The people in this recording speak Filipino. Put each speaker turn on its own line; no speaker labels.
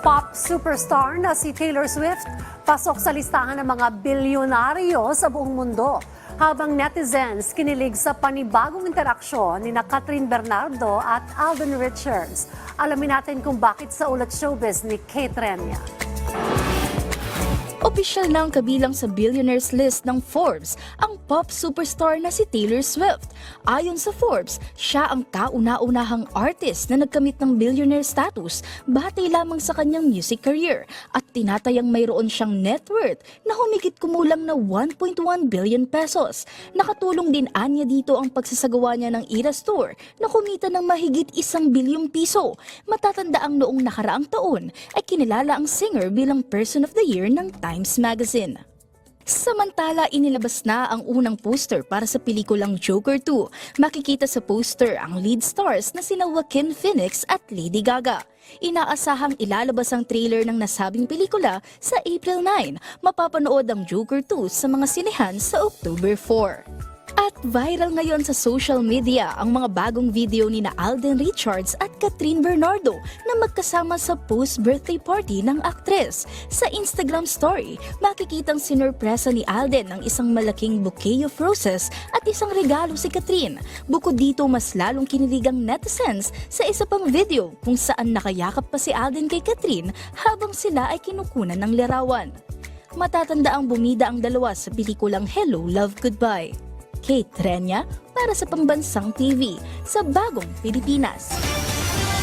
Pop superstar na si Taylor Swift pasok sa listahan ng mga bilyonaryo sa buong mundo. Habang netizens kinilig sa panibagong interaksyon ni Catherine Bernardo at Alden Richards. Alamin natin kung bakit sa Ulat Showbiz ni Kate Renya.
Opisyal na ang kabilang sa billionaires list ng Forbes ang pop superstar na si Taylor Swift. Ayon sa Forbes, siya ang kauna-unahang artist na nagkamit ng billionaire status batay lamang sa kanyang music career at tinatayang mayroon siyang net worth na humigit kumulang na 1.1 billion pesos. Nakatulong din anya dito ang pagsasagawa niya ng Eras Tour na kumita ng mahigit 1 bilyong piso. Matatandaang noong nakaraang taon ay kinilala ang singer bilang Person of the Year ng Times Magazine. Samantala, inilabas na ang unang poster para sa pelikulang Joker 2. Makikita sa poster ang lead stars na sina Joaquin Phoenix at Lady Gaga. Inaasahang ilalabas ang trailer ng nasabing pelikula sa April 9. Mapapanood ang Joker 2 sa mga sinehan sa October 4. At viral ngayon sa social media ang mga bagong video ni Alden Richards at Catherine Bernardo na magkasama sa post-birthday party ng aktres. Sa Instagram story, makikitang sinurpresa ni Alden ng isang malaking bouquet of roses at isang regalo si Catherine. Bukod dito, mas lalong kinilig ang netizens sa isa pang video kung saan nakayakap pa si Alden kay Catherine habang sila ay kinukunan ng larawan. Matatandaang bumida ang dalawa sa pelikulang Hello, Love, Goodbye. Kate Renya para sa Pambansang TV sa Bagong Pilipinas.